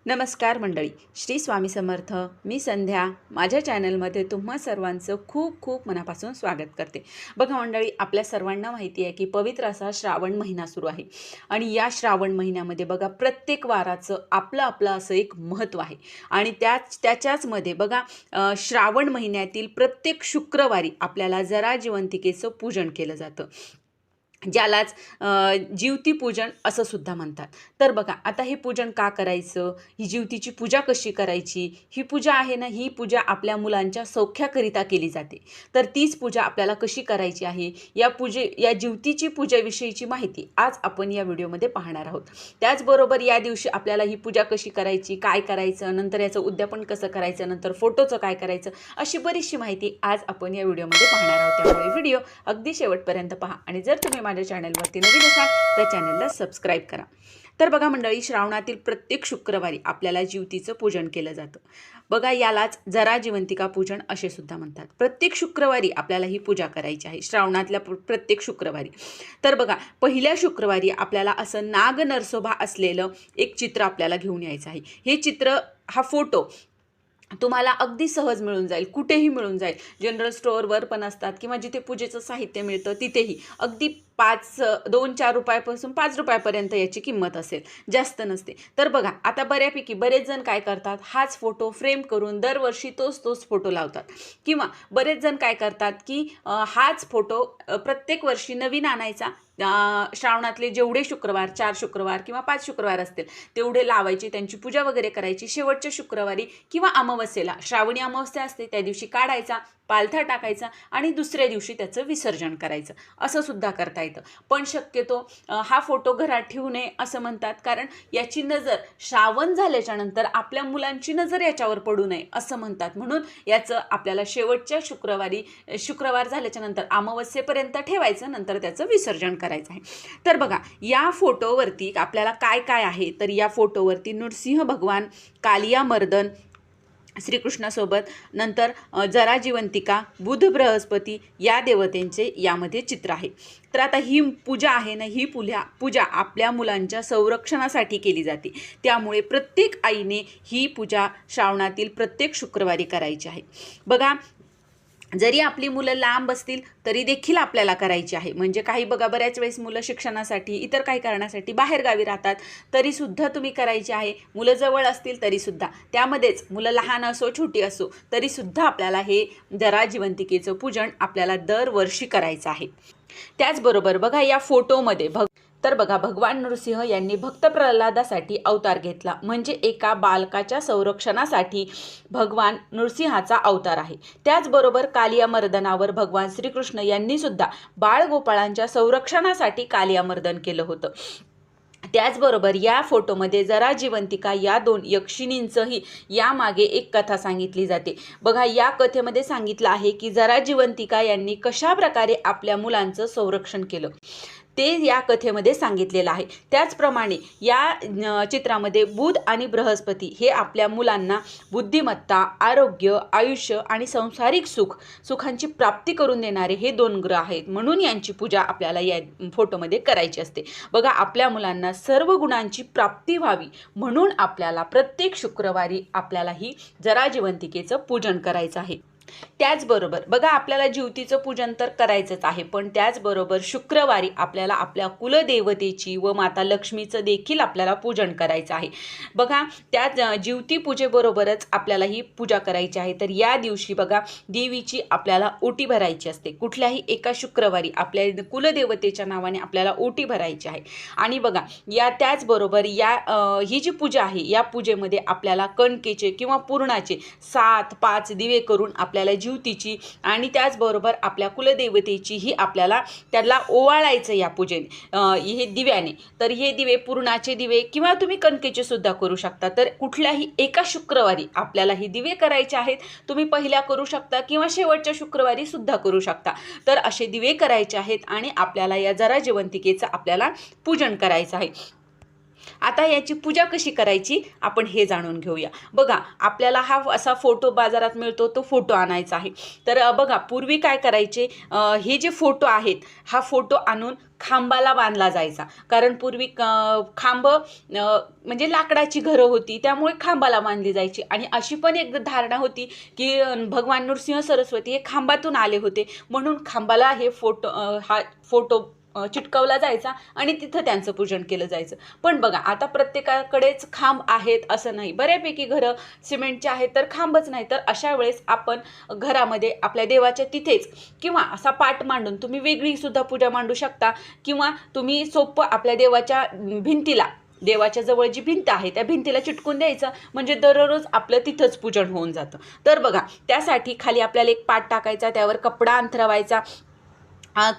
नमस्कार मंडळी, श्री स्वामी समर्थ. मी संध्या. माझ्या चॅनलमध्ये तुम्हा सर्वांचं खूप खूप मनापासून स्वागत करते. बघा मंडळी, आपल्या सर्वांना माहिती आहे की पवित्र असा श्रावण महिना सुरू आहे आणि या श्रावण महिन्यामध्ये बघा प्रत्येक वाराचं आपलं आपलं असं एक महत्त्व आहे आणि त्याच्याचमध्ये बघा श्रावण महिन्यातील प्रत्येक शुक्रवारी आपल्याला जरा जिवंतिकेचं पूजन केलं जातं, ज्यालाच जीवती पूजन असं सुद्धा म्हणतात. तर बघा आता हे पूजन का करायचं, ही जीवतीची पूजा कशी करायची, ही पूजा आहे ना, ही पूजा आपल्या मुलांच्या सौख्याकरिता केली जाते. तर तीच पूजा आपल्याला कशी करायची आहे, या जीवतीची पूजेविषयीची माहिती आज आपण या व्हिडिओमध्ये पाहणार आहोत. त्याचबरोबर या दिवशी आपल्याला ही पूजा कशी करायची, काय करायचं, नंतर याचं उद्यापन कसं करायचं, नंतर फोटोचं काय करायचं, अशी बरीचशी माहिती आज आपण या व्हिडिओमध्ये पाहणार आहोत. त्यामुळे व्हिडिओ अगदी शेवटपर्यंत पहा आणि जर तुम्ही माझ्या चॅनलवरती नवीन असाल तर चॅनलला सबस्क्राईब करा. तर बघा मंडळी, श्रावणातील प्रत्येक शुक्रवारी आपल्याला जीवतीचं पूजन केलं जातं. बघा यालाच जरा जिवंतिका पूजन असे सुद्धा म्हणतात. प्रत्येक शुक्रवारी आपल्याला ही पूजा करायची आहे, श्रावणातल्या प्रत्येक शुक्रवारी. तर बघा पहिल्या शुक्रवारी आपल्याला असं नाग नरसोबा असलेलं एक चित्र आपल्याला घेऊन यायचं आहे. हे चित्र, हा फोटो तुम्हाला अगदी सहज मिळून जाईल, कुठेही मिळून जाईल. जनरल स्टोअरवर पण असतात किंवा जिथे पूजेचं साहित्य मिळतं तिथेही अगदी 2-4 रुपयापासून 5 रुपयापर्यंत याची किंमत असेल, जास्त नसते. तर बघा आता बऱ्यापैकी बरेच जण काय करतात, हाच फोटो फ्रेम करून दरवर्षी तोच फोटो लावतात. किंवा बरेच जण काय करतात की हाच फोटो प्रत्येक वर्षी नवीन आणायचा, श्रावणातले जेवढे शुक्रवार, 4 शुक्रवार किंवा 5 शुक्रवार असतील तेवढे लावायचे, त्यांची पूजा वगैरे करायची. शेवटच्या शुक्रवारी किंवा अमावस्येला, श्रावणी अमावस्या असते त्या दिवशी काढायचा, पालथा टाकायचा आणि दुसऱ्या दिवशी त्याचं विसर्जन करायचं, असं सुद्धा करता येतं. पण शक्यतो हा फोटो घरात ठेवू नये असं म्हणतात, कारण याची नजर श्रावण झाल्याच्या नंतर आपल्या मुलांची नजर याच्यावर पडू नये असं म्हणतात. म्हणून याचं आपल्याला शेवटच्या शुक्रवार झाल्याच्या नंतर अमावस्येपर्यंत ठेवायचं, नंतर त्याचं विसर्जन करायचं आहे. तर बघा या फोटोवरती आपल्याला काय काय आहे, तर या फोटोवरती नृसिंह भगवान, कालिया मर्दन श्रीकृष्णासोबत, नंतर जरा जिवंतिका, बुध बृहस्पती या देवतेंचे यामध्ये चित्र आहे. तर आता ही पूजा आहे ना, ही पूजा आपल्या मुलांच्या संरक्षणासाठी केली जाते. त्यामुळे प्रत्येक आईने ही पूजा श्रावणातील प्रत्येक शुक्रवारी करायची आहे. बघा जरी आपली मुलं लांब असतील तरी देखील आपल्याला करायची आहे. म्हणजे काही बघा बऱ्याच वेळेस मुलं शिक्षणासाठी, इतर काही कारणासाठी बाहेरगावी राहतात, तरीसुद्धा तुम्ही करायची आहे. मुलं जवळ असतील तरीसुद्धा, त्यामध्येच मुलं लहान असो छोटी असो तरीसुद्धा आपल्याला हे जरा जिवंतिकेचं पूजन आपल्याला दरवर्षी करायचं आहे. त्याचबरोबर बघा या फोटोमध्ये तर बघा भगवान नृसिंह यांनी भक्त प्रल्हादासाठी अवतार घेतला, म्हणजे एका बालकाच्या संरक्षणासाठी भगवान नृसिंहाचा अवतार आहे. त्याचबरोबर कालिया मर्दनावर भगवान श्रीकृष्ण यांनी सुद्धा बाळगोपाळांच्या संरक्षणासाठी कालिया मर्दन केलं होतं. त्याचबरोबर या फोटोमध्ये जरा जिवंतिका या 2 यक्षिणींचंही यामागे एक कथा सांगितली जाते. बघा या कथेमध्ये सांगितलं आहे की जरा जिवंतिका यांनी कशा प्रकारे आपल्या मुलांचं संरक्षण केलं ते या कथेमध्ये सांगितलेलं आहे. त्याचप्रमाणे या चित्रामध्ये बुध आणि बृहस्पती हे आपल्या मुलांना बुद्धिमत्ता, आरोग्य, आयुष्य आणि सांसारिक सुखांची प्राप्ती करून देणारे हे 2 ग्रह आहेत. म्हणून यांची पूजा आपल्याला या फोटोमध्ये करायची असते. बघा आपल्या मुलांना सर्व गुणांची प्राप्ती व्हावी म्हणून आपल्याला प्रत्येक शुक्रवारी आपल्याला ही जरा जिवंतिकेचं पूजन करायचं आहे. त्याचबरोबर बघा आपल्याला जीवतीचं पूजन तर करायचंच आहे, पण त्याचबरोबर शुक्रवारी आपल्याला आपल्या कुलदेवतेची व माता लक्ष्मीचं देखील आपल्याला पूजन करायचं आहे. बघा त्या जीवती पूजेबरोबरच आपल्याला ही पूजा करायची आहे. तर या दिवशी बघा देवीची आपल्याला ओटी भरायची असते. कुठल्याही एका शुक्रवारी आपल्या कुलदेवतेच्या नावाने आपल्याला ओटी भरायची आहे. आणि बघा त्याचबरोबर ही जी पूजा आहे या पूजेमध्ये आपल्याला कणकेचे किंवा पुरणाचे 7-5 दिवे करून आपल्याला जीवतीची आणि त्याचबरोबर आपल्या कुलदेवतेचीही आपल्याला त्याला ओवाळायचं या पूजेने, हे दिव्याने. तर हे दिवे पुरणाचे दिवे किंवा तुम्ही कणकेचे सुद्धा करू शकता. तर कुठल्याही एका शुक्रवारी आपल्याला हे दिवे करायचे आहेत. तुम्ही पहिल्या करू शकता किंवा शेवटच्या शुक्रवारी सुद्धा करू शकता. तर असे दिवे करायचे आहेत आणि आपल्याला या जरा जिवंतिकेचं आपल्याला पूजन करायचं आहे. आता याची पूजा कशी करायची आपण हे जाणून घेऊया। बघा आपल्याला हा असा फोटो बाजारात मिळतो, तो फोटो आणायचा आहे। तर बघा पूर्वी काय करायचे, हे जे फोटो आहेत हा फोटो आणून खांबाला बांधला जायचा, कारण पूर्वी खांब म्हणजे लाकडाची घरं होती, त्यामुळे खांबाला बांधली जायची। आणि अशी पण एक धारणा होती की भगवान नृसिंह सरस्वती हे खांबातून आले होते, म्हणून खांबाला हे हा फोटो चिटकवला जायचा आणि तिथं त्यांचं पूजन केलं जायचं। पण बघा आता प्रत्येकाकडेच खांब आहेत असं नाही, बऱ्यापैकी घरं सिमेंटचे आहेत तर खांबच नाही। तर अशा वेळेस आपण घरामध्ये आपल्या देवाच्या तिथेच किंवा असा पाट मांडून तुम्ही वेगळी सुद्धा पूजा मांडू शकता, किंवा तुम्ही सोपं आपल्या देवाच्या भिंतीला, देवाच्या जवळ जी भिंत आहे त्या भिंतीला चिटकून द्यायचं, म्हणजे दररोज आपलं तिथंच पूजन होऊन जातं। तर बघा त्यासाठी खाली आपल्याला एक पाट टाकायचा, त्यावर कपडा अंथरवायचा,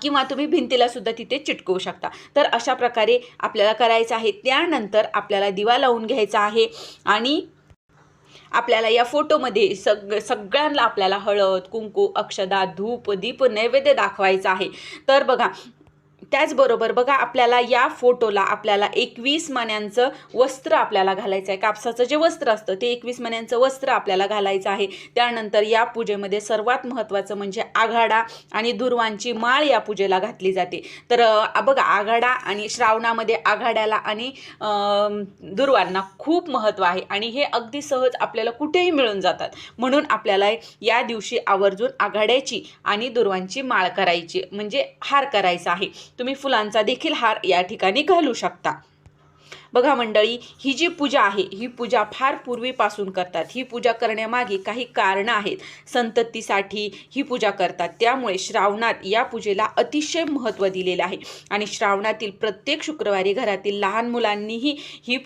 किंवा तुम्ही भिंतीला सुद्धा तिथे चिटकवू शकता। तर अशा प्रकारे आपल्याला करायचं आहे। त्यानंतर आपल्याला दिवा लावून घ्यायचा आहे आणि आपल्याला या फोटोमध्ये सगळ्यांना आपल्याला हळद, कुंकू, अक्षदा, धूप, दीप, नैवेद्य दाखवायचा आहे। तर बघा त्याचबरोबर बघा आपल्याला या फोटोला आपल्याला 21 मण्यांचं वस्त्र आपल्याला घालायचं आहे। कापसाचं जे वस्त्र असतं ते 21 मण्यांचं वस्त्र आपल्याला घालायचं आहे। त्यानंतर या पूजेमध्ये सर्वात महत्त्वाचं म्हणजे आघाडा आणि दुर्वांची माळ या पूजेला घातली जाते। तर बघा आघाडा आणि श्रावणामध्ये आघाड्याला आणि दुर्वांना खूप महत्त्व आहे आणि हे अगदी सहज आपल्याला कुठेही मिळून जातात, म्हणून आपल्याला या दिवशी आवर्जून आघाड्याची आणि दुर्वांची माळ करायची, म्हणजे हार करायचा आहे। तुम्ही फुलांचा देखील हार या ठिकाणी घालू शकता। बघा मंडळी, ही जी पूजा आहे ही पूजा फार पूर्वीपासून करतात। ही पूजा करण्यामागे काही कारणं आहेत। संततीसाठी ही पूजा करतात, त्यामुळे श्रावणात या पूजेला अतिशय महत्त्व दिलेलं आहे। आणि श्रावणातील प्रत्येक शुक्रवारी घरातील लहान मुलांनीही ही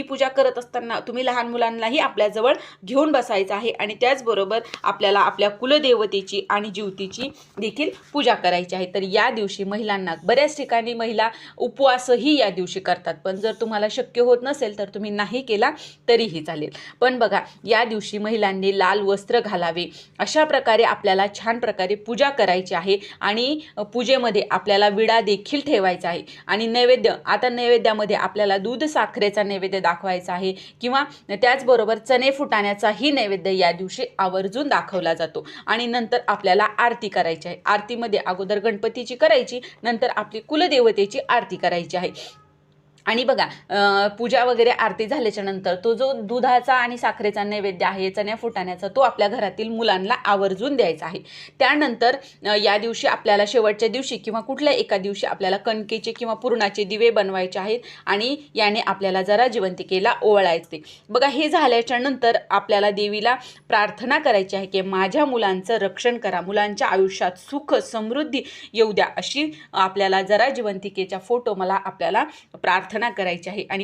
पूजा करत असताना तुम्ही लहान मुलांनाही आपल्याजवळ घेऊन बसायचं आहे आणि त्याचबरोबर आपल्याला आपल्या कुलदेवतेची आणि जीवतीची देखील पूजा करायची आहे। तर या दिवशी महिलांना बऱ्याच ठिकाणी महिला उपवासही या दिवशी करतात, पण जर तुम्हाला शक्य होत नसेल तर तुम्ही नाही केला तरीही चालेल। पण बघा या दिवशी महिलांनी लाल वस्त्र घालावे, अशा प्रकारे आपल्याला छान प्रकारे पूजा करायची आहे। आणि पूजेमध्ये आपल्याला विडा देखील ठेवायचा आहे। आणि नैवेद्य, आता नैवेद्यामध्ये आपल्याला दूध साखरेचा नैवेद्य दाखवायचा आहे, किंवा त्याचबरोबर चणे फुटाण्याचाही नैवेद्य या दिवशी आवर्जून दाखवला जातो। आणि नंतर आपल्याला आरती करायची आहे। आरतीमध्ये अगोदर गणपतीची करायची, नंतर आपली कुलदेवतेची आरती करायची आहे। आणि बघा पूजा वगैरे आरती झाल्याच्या नंतर तो जो दुधाचा आणि साखरेचा नैवेद्य आहे चण्या फुटाण्याचा, तो आपल्या घरातील मुलांना आवर्जून द्यायचा आहे। त्यानंतर या दिवशी आपल्याला शेवटच्या दिवशी किंवा कुठल्या एका दिवशी आपल्याला कणकेचे किंवा पुरणाचे दिवे बनवायचे आहेत आणि याने आपल्याला जरा जिवंतिकेला ओवाळायचे। बघा हे झाल्याच्या नंतर आपल्याला देवीला प्रार्थना करायची आहे की माझ्या मुलांचं रक्षण करा, मुलांच्या आयुष्यात सुख समृद्धी येऊ द्या, अशी आपल्याला जरा जिवंतिकेच्या फोटो मला आपल्याला प्रार्थना करायची आहे। आणि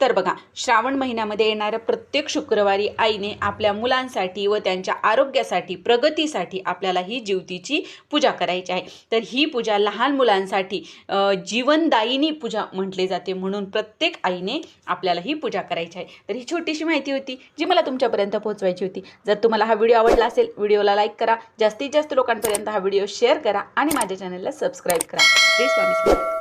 तर बघा श्रावण महिन्यामध्ये येणाऱ्या प्रत्येक शुक्रवारी आईने आपल्या मुलांसाठी व त्यांच्या आरोग्यासाठी, प्रगतीसाठी आपल्याला ही जीवतीची पूजा करायची आहे। तर ही पूजा लहान मुलांसाठी जीवनदायिनी पूजा म्हटली जाते, म्हणून प्रत्येक आईने आपल्याला ही पूजा करायची आहे। तर ही छोटीशी माहिती होती जी मला तुमच्यापर्यंत पोहोचवायची होती। जर तुम्हाला हा व्हिडिओ आवडला असेल, व्हिडिओला लाईक करा, जास्तीत जास्त लोकांपर्यंत हा व्हिडिओ शेअर करा आणि माझ्या चॅनलला सबस्क्राईब करा। श्री स्वामी समर्थ।